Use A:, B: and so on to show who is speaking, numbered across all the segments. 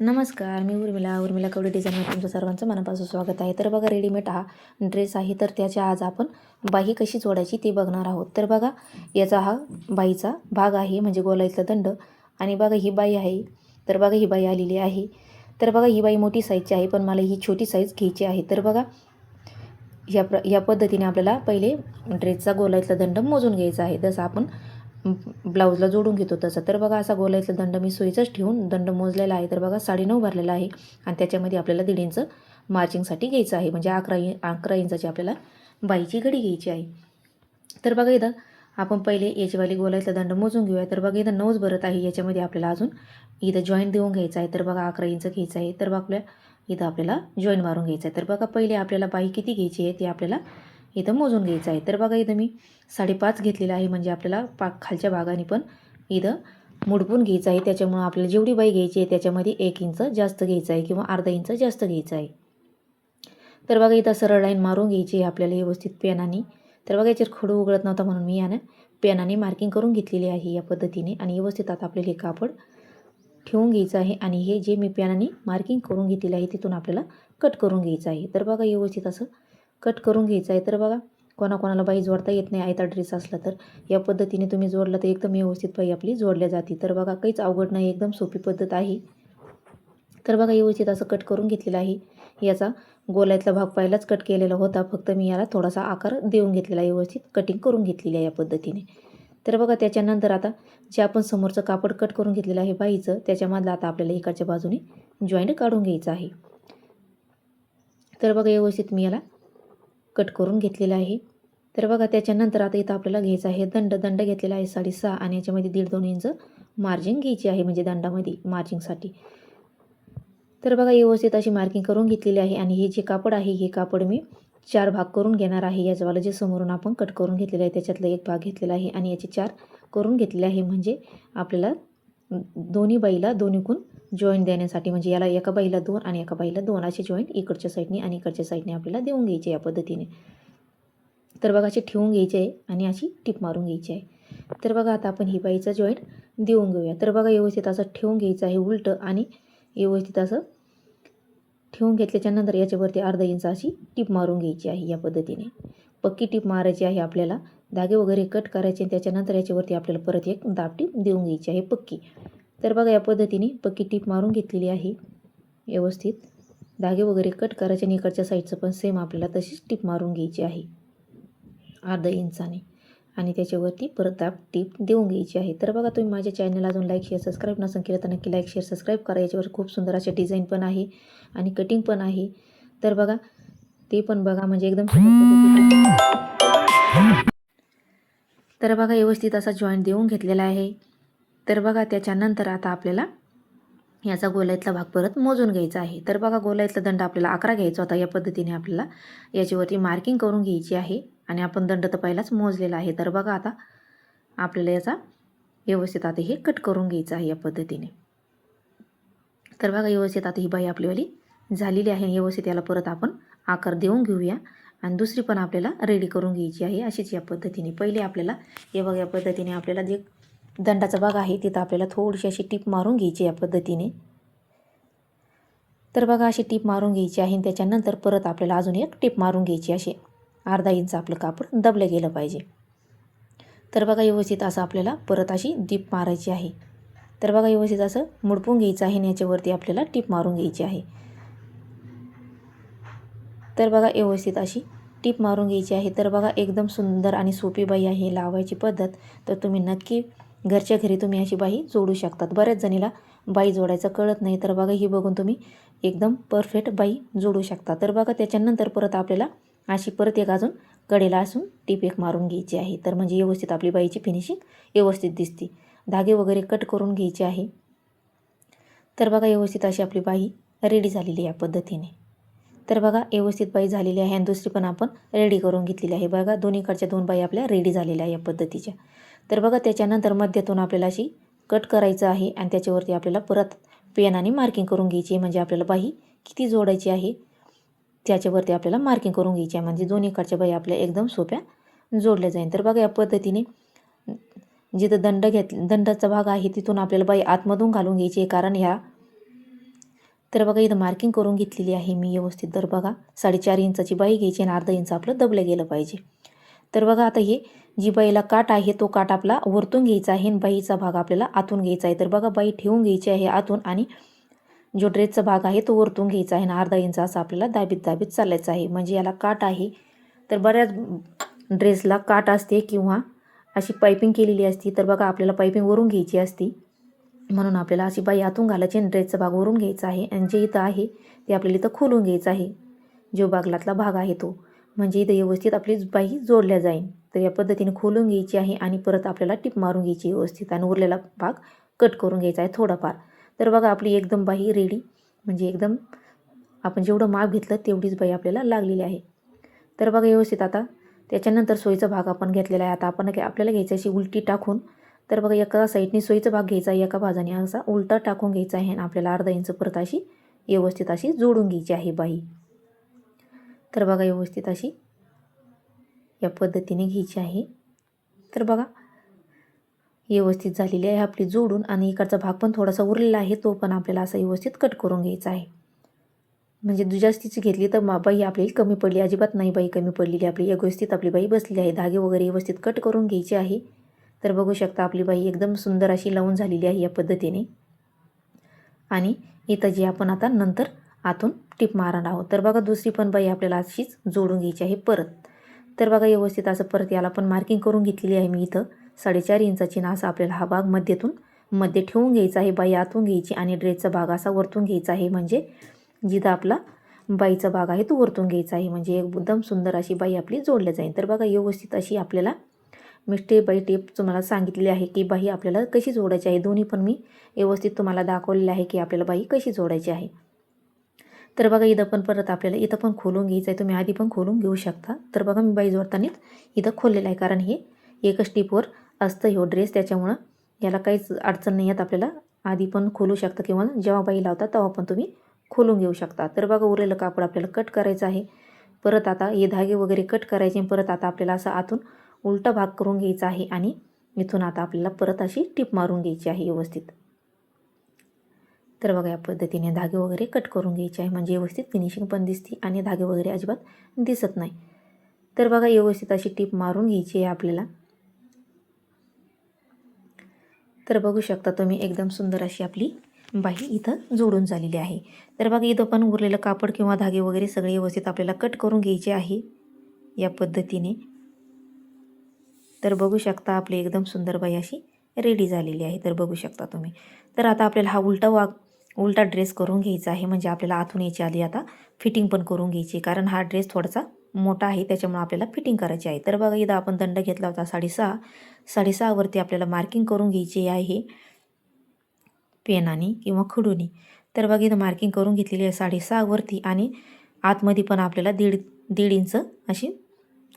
A: नमस्कार, मी उर्मिला कवडे डिझाईनमध्ये तुमचं सर्वांचं मनापासून स्वागत आहे. तर बघा, रेडीमेड हा ड्रेस आहे, तर त्याच्या आज आपण बाही कशी जोडायची ते बघणार आहोत. तर बघा, याचा हा बाहीचा भाग आहे, म्हणजे गोलाईतला दंड. आणि बघा ही बाई आहे, तर बघा ही बाई आलेली आहे. तर बघा ही बाई मोठी साईजची आहे, पण मला ही छोटी साईज घ्यायची आहे. तर बघा या पद्धतीने आपल्याला पहिले ड्रेसचा गोलाईतला दंड मोजून घ्यायचा आहे, जसं आपण ब्लाऊजला जोडून घेतो तसं. तर बघा असा गोलाईतला दंड मी सोयीचाच ठेवून दंड मोजलेला आहे. तर बघा 9.5 भरलेला आहे आणि त्याच्यामध्ये आपल्याला 1.5 इंच मार्चिंगसाठी घ्यायचं आहे, म्हणजे 11 इंचाची आपल्याला बाईची घडी घ्यायची आहे. तर बघा इथं आपण पहिले याचीवाली गोलाईतला दंड मोजून घेऊया. तर बघा इथं 9 भरत आहे, याच्यामध्ये आपल्याला अजून इथं जॉईंट देऊन घ्यायचं आहे. तर बघा 11 इंच घ्यायचं आहे. तर बघा इथं आपल्याला जॉईंट मारून घ्यायचं आहे. तर बघा पहिले आपल्याला बाई किती घ्यायची आहे ते आपल्याला इथं मोजून घ्यायचं आहे. तर बघा इथं मी 5.5 घेतलेला आहे, म्हणजे आपल्याला खालच्या भागाने पण इथं मुडपून घ्यायचं आहे. त्याच्यामुळं आपल्याला जेवढी बाई घ्यायची आहे त्याच्यामध्ये 1 इंच जास्त घ्यायचं आहे किंवा अर्धा इंच जास्त घ्यायचं आहे. तर बघा इथं सरळ लाईन मारून घ्यायची आहे आपल्याला व्यवस्थित पेनाने. तर बघा याच्यावर खडू उघडत नव्हता म्हणून मी यानं पेनाने मार्किंग करून घेतलेली आहे या पद्धतीने. आणि व्यवस्थित आता आपल्याला हे कापड ठेवून घ्यायचं आहे आणि हे जे मी पेनाने मार्किंग करून घेतलेलं आहे तिथून आपल्याला कट करून घ्यायचं आहे. तर बघा व्यवस्थित असं कट करून घ्यायचं आहे. तर बघा कोणाकोणाला बाई जोडता येत नाही, आयता ड्रेस असला तर या पद्धतीने तुम्ही जोडला तर एकदम व्यवस्थित बाई आपली जोडल्या जाते. तर बघा काहीच अवघड नाही, एकदम सोपी पद्धत आहे. तर बघा व्यवस्थित असं कट करून घेतलेलं आहे. याचा गोलातला भाग पहिलाच कट केलेला होता, फक्त मी याला थोडासा आकार देऊन घेतलेला आहे, व्यवस्थित कटिंग करून घेतलेली आहे या पद्धतीने. तर बघा त्याच्यानंतर आता जे आपण समोरचं कापड कट करून घेतलेलं आहे बाईचं, त्याच्यामधलं आता आपल्याला इकडच्या बाजूने जॉईंट काढून घ्यायचं आहे. तर बघा व्यवस्थित मी याला कट करून घेतलेला आहे. तर बघा त्याच्यानंतर आता इथं आपल्याला घ्यायचं आहे दंड घेतलेला आहे 6.5 आणि याच्यामध्ये 1.5-2 इंच मार्जिन घ्यायची आहे, म्हणजे दंडामध्ये मार्जिंगसाठी. तर बघा व्यवस्थित अशी मार्किंग करून घेतलेली आहे. आणि हे जे कापड आहे हे कापड मी 4 भाग करून घेणार आहे. याच्यावाला जे समोरून आपण कट करून घेतलेलं आहे त्याच्यातला एक भाग घेतलेला आहे आणि याचे 4 करून घेतलेले आहे, म्हणजे आपल्याला दोन्ही बाईला दोन्हीकून जॉईंट देण्यासाठी, म्हणजे याला एका बाईला 2 आणि एका बाईला 2 असे जॉईंट इकडच्या साईडने आणि इकडच्या साईडने आपल्याला देऊन घ्यायचे या पद्धतीने. तर बघा अशी ठेवून घ्यायची आहे आणि अशी टिप मारून घ्यायची आहे. तर बघा आता आपण ही बाईचा जॉईंट देऊन घेऊया. तर बघा व्यवस्थित असं ठेवून घ्यायचं आहे उलटं आणि व्यवस्थित असं ठेवून घेतल्याच्यानंतर याच्यावरती अर्धा इंच अशी टिप मारून घ्यायची आहे. या पद्धतीने पक्की टिप मारायची आहे आपल्याला. धागे वगैरे कट करायचे आणि त्याच्यानंतर याच्यावरती आपल्याला परत एक दाब टिप देऊन घ्यायची आहे पक्की. तर बघा या पद्धतीने पक्की टिप मारून घेतलेली आहे. व्यवस्थित धागे वगैरे कट करायचे आणि इकडच्या साईडचं पण सेम आपल्याला तशीच टिप मारून घ्यायची आहे अर्धा इंचाने आणि त्याच्यावरती परत दाब टिप देऊन घ्यायची आहे. तर बघा तुम्ही माझ्या चॅनलला अजून लाईक शेअर सबस्क्राईब नसेल केलं तर नक्की लाईक शेअर सबस्क्राईब करा. याच्यावर खूप सुंदर असे डिझाईन पण आहे आणि कटिंग पण आहे. तर बघा ते पण बघा, म्हणजे एकदम सुंदर. तर बघा व्यवस्थित असा जॉईंट देऊन घेतलेला आहे. तर बघा त्याच्यानंतर आता आपल्याला याचा गोलाईतला भाग परत मोजून घ्यायचा आहे. तर बघा गोलाईतला दंड आपल्याला 11 घ्यायचा होता. या पद्धतीने आपल्याला याच्यावरती मार्किंग करून घ्यायची आहे आणि आपण दंड तर पहिलाच मोजलेला आहे. तर बघा आता आपल्याला याचा व्यवस्थित आता हे कट करून घ्यायचं आहे या पद्धतीने. तर बघा व्यवस्थित आता ही बाई आपलीवाली झालेली आहे. व्यवस्थित याला परत आपण आकार देऊन घेऊया आणि दुसरी पण आपल्याला रेडी करून घ्यायची आहे अशीच या पद्धतीने. पहिले आपल्याला हे बघा या पद्धतीने आपल्याला जे दंडाचा भाग आहे तिथं आपल्याला थोडीशी अशी टीप मारून घ्यायची या पद्धतीने. तर बघा अशी टीप मारून घ्यायची आहे आणि त्याच्यानंतर परत आपल्याला अजून एक टीप मारून घ्यायची. अशी अर्धा इंच आपलं कापड दबलं गेलं पाहिजे. तर बघा व्यवस्थित असं आपल्याला परत अशी टीप मारायची आहे. तर बघा व्यवस्थित असं मुडपून घ्यायचं आहे आणि याच्यावरती आपल्याला टीप मारून घ्यायची आहे. तर बघा व्यवस्थित अशी टीप मारून घ्यायची आहे. तर बघा एकदम सुंदर आणि सोपी बाई आहे लावायची पद्धत. तर तुम्ही नक्की घरच्या घरी तुम्ही अशी बाई जोडू शकतात. बऱ्याच जणीला बाई जोडायचं कळत नाही, तर बघा ही बघून तुम्ही एकदम परफेक्ट बाई जोडू शकता. तर बघा त्याच्यानंतर परत आपल्याला अशी परत एक अजून कडेला असून टीप एक मारून घ्यायची आहे. तर म्हणजे व्यवस्थित आपली बाईची फिनिशिंग व्यवस्थित दिसते. धागे वगैरे कट करून घ्यायचे आहे. तर बघा व्यवस्थित अशी आपली बाई रेडी झालेली या पद्धतीने. तर बघा व्यवस्थित बाई झालेली आहे आणि दुसरी पण आपण रेडी करून घेतलेली आहे. बघा दोन्हीकडच्या 2 बाई आपल्या रेडी झालेल्या आहे या पद्धतीच्या. तर बघा त्याच्यानंतर मध्यातून आपल्याला अशी कट करायचं आहे आणि त्याच्यावरती आपल्याला परत पेनाने मार्किंग करून घ्यायची आहे, म्हणजे आपल्याला बाई किती जोडायची आहे त्याच्यावरती आपल्याला मार्किंग करून घ्यायची आहे, म्हणजे दोन्हीकडच्या बाई आपल्या एकदम सोप्या जोडल्या जाईल. तर बघा या पद्धतीने जिथं दंडाचा भाग आहे तिथून आपल्याला बाई आतमधून घालून घ्यायची आहे, कारण ह्या तर बघा इथं मार्किंग करून घेतलेली आहे मी व्यवस्थित. तर बघा 4.5 इंचाची बाही घ्यायची आणि अर्धा इंच आपलं दबलं गेलं पाहिजे. तर बघा आता हे जी बाईला काट आहे तो काट आपला वरतून घ्यायचा आहे आणि बाईचा भाग आपल्याला आतून घ्यायचा आहे. तर बघा बाई ठेवून घ्यायची आहे आतून आणि जो ड्रेसचा भाग आहे तो वरतून घ्यायचा आहे आणि अर्धा इंच असं आपल्याला दाबीत चालायचं आहे. म्हणजे याला काट आहे. तर बऱ्याच ड्रेसला काट असते किंवा अशी पायपिंग केलेली असती. तर बघा आपल्याला पायपिंग वरून घ्यायची असती, म्हणून आपल्याला अशी बाई आतून घालायची आणि ड्रेसचा भाग वरून घ्यायचा आहे आणि जे इथं आहे ते आपल्याला इथं खोलून घ्यायचं आहे, जो बागलातला भाग आहे तो. म्हणजे इथं व्यवस्थित आपली बाई जोडल्या जाईल. तर या पद्धतीने खोलून घ्यायची आहे आणि परत आपल्याला टिप मारून घ्यायची व्यवस्थित आणि उरलेला भाग कट करून घ्यायचा आहे थोडाफार. तर बघा आपली एकदम बाई रेडी, म्हणजे एकदम आपण जेवढं माप घेतलं तेवढीच बाई आपल्याला लागलेली आहे. तर बघा व्यवस्थित आता त्याच्यानंतर सोयीचा भाग आपण घेतलेला आहे. आता आपण आपल्याला घ्यायची अशी उलटी टाकून. तर बघा एका साईडने सोयीचा भाग घ्यायचा आहे, एका बाजूने असा उलटा टाकून घ्यायचा आहे आणि आपल्याला अर्धा इंच परत अशी व्यवस्थित अशी जोडून घ्यायची आहे बाई. तर बघा व्यवस्थित अशी या पद्धतीने घ्यायची आहे. तर बघा व्यवस्थित झालेली आहे आपली जोडून आणि इकडचा भाग पण थोडासा उरलेला आहे, तो पण आपल्याला असा व्यवस्थित कट करून घ्यायचा आहे. म्हणजे जास्तीची घेतली तर बाई आपल्याला कमी पडली, अजिबात नाही बाई कमी पडलेली आपली, व्यवस्थित आपली बाई बसलेली आहे. धागे वगैरे व्यवस्थित कट करून घ्यायचे आहे. तर बघू शकता आपली बाई एकदम सुंदर अशी लावून झालेली आहे या पद्धतीने. आणि इथं जी आपण आता नंतर आतून टिप मारणार आहोत. तर बघा दुसरी पण बाई आपल्याला अशीच जोडून घ्यायची आहे परत. तर बघा व्यवस्थित असं परत याला पण मार्किंग करून घेतलेली आहे मी इथं 4.5 इंचाची ना. असं आपल्याला हा भाग मध्ये ठेवून घ्यायचा आहे, बाई आतून घ्यायची आणि ड्रेसचा भाग असा वरतून घ्यायचा आहे. म्हणजे जिथं आपला बाईचा भाग आहे तो वरतून घ्यायचा आहे. म्हणजे एकदम सुंदर अशी बाई आपली जोडल्या जाईल. तर बघा व्यवस्थित अशी आपल्याला मी स्टेप बाय स्टेप तुम्हाला सांगितलेली आहे की बाई आपल्याला कशी जोडायची आहे. दोन्ही पण मी व्यवस्थित तुम्हाला दाखवलेलं आहे की आपल्याला बाई कशी जोडायची आहे. तर बघा इथं पण परत आपल्याला इथं पण खोलून घ्यायचं आहे. तुम्ही आधी पण खोलून घेऊ शकता. तर बघा मी बाई जोडतानाच इथं खोललेलं आहे, कारण हे एकच टिपवर असतं हे ड्रेस, त्याच्यामुळं याला काहीच अडचण नाही येत. आपल्याला आधी पण खोलू शकता किंवा जेव्हा बाई लावता तेव्हा पण तुम्ही खोलून घेऊ शकता. तर बघा उरलेलं कापड आपल्याला कट करायचं आहे. परत आता हे धागे वगैरे कट करायचे. परत आता आपल्याला असं आतून उलटा भाग करून घ्यायचा आहे आणि इथून आता आपल्याला परत अशी टिप मारून घ्यायची आहे व्यवस्थित. तर बघा या पद्धतीने धागे वगैरे कट करून घ्यायचे आहे, म्हणजे व्यवस्थित फिनिशिंग पण दिसते आणि धागे वगैरे अजिबात दिसत नाही. तर बघा व्यवस्थित अशी टिप मारून घ्यायची आहे आपल्याला. तर बघू शकता तुम्ही एकदम सुंदर अशी आपली बाही इथं जोडून झालेली आहे. तर बघा इथं पण उरलेलं कापड किंवा धागे वगैरे सगळे व्यवस्थित आपल्याला कट करून घ्यायचे आहे या पद्धतीने. तर बघू शकता आपली एकदम सुंदर बाई अशी रेडी झालेली आहे. तर बघू शकता तुम्ही. तर आता आपल्याला हा उलटा ड्रेस करून घ्यायचा आहे. म्हणजे आपल्याला आतून यायची आधी आता फिटिंग पण करून घ्यायची, कारण हा ड्रेस थोडासा मोठा आहे त्याच्यामुळे आपल्याला फिटिंग करायची आहे. तर बघा इथं आपण दंड घेतला होता 6.5 वरती आपल्याला मार्किंग करून घ्यायची आहे पेनाने किंवा खडूने. तर बघा इथं मार्किंग करून घेतलेली आहे 6.5 वरती आणि आतमध्ये पण आपल्याला दीड इंच अशी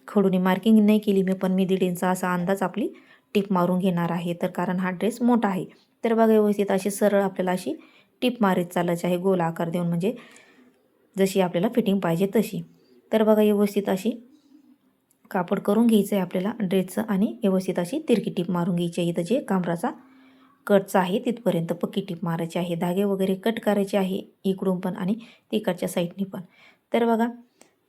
A: खडूने मार्किंग नाही केली मी, पण मी 1.5 इंच असा अंदाज आपली टिप मारून घेणार आहे. तर कारण हा ड्रेस मोठा आहे. तर बघा व्यवस्थित अशी सरळ आपल्याला अशी टिप मारीत चालायची आहे गोल आकार देऊन, म्हणजे जशी आपल्याला फिटिंग पाहिजे तशी. तर बघा व्यवस्थित अशी कापड करून घ्यायचं आहे आपल्याला ड्रेसचं आणि व्यवस्थित अशी तिरकी टिप मारून घ्यायची आहे. इथं जे कमराचा कटचा आहे तिथपर्यंत पक्की टिप मारायची आहे. धागे वगैरे कट करायचे आहे इकडून पण आणि तिकडच्या साईडनी पण. तर बघा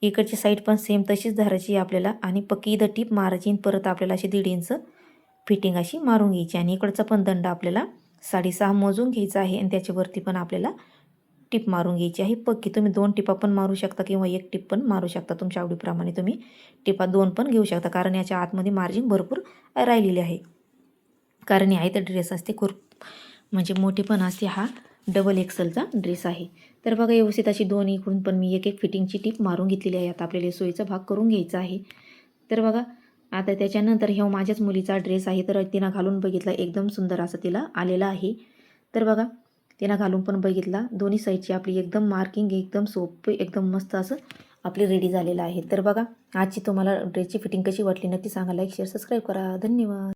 A: इकडची साईड पण सेम तशीच धरायची आपल्याला आणि पक्की इथं टिप मारायची. परत आपल्याला अशी 1.5 इंच फिटिंग अशी मारून घ्यायची आणि इकडचा पण दंड आपल्याला 6.5 मोजून घ्यायचा आहे आणि त्याच्यावरती पण आपल्याला टिप मारून घ्यायची आहे पक्की. तुम्ही 2 टिपा पण मारू शकता किंवा 1 टिप पण मारू शकता, तुमच्या आवडीप्रमाणे तुम्ही टिपा 2 पण घेऊ शकता, कारण याच्या आतमध्ये मार्जिन भरपूर राहिलेली आहे. कारण आहे तर ड्रेस असते खूप म्हणजे मोठी पण असते, हा डबल एक्सलचा ड्रेस आहे. तर बघा व्यवस्थित अशी दोन इकडून पण मी एक फिटिंगची टिप मारून घेतलेली आहे. आता आपल्याला सोयीचा भाग करून घ्यायचा आहे. तर बघा आता त्याच्यानंतर हे माझ्याच मुलीचा ड्रेस आहे, तर तिनं घालून बघितला एकदम सुंदर असं तिला आलेला आहे. तर बघा तिनं घालून पण बघितला, दोन्ही साईडची आपली एकदम मार्किंग एकदम सोपे एकदम मस्त असं आपली रेडी झालेलं आहे. तर बघा आजची तुम्हाला ड्रेसची फिटिंग कशी वाटली नक्की सांगा. लाईक शेअर सबस्क्राईब करा. धन्यवाद.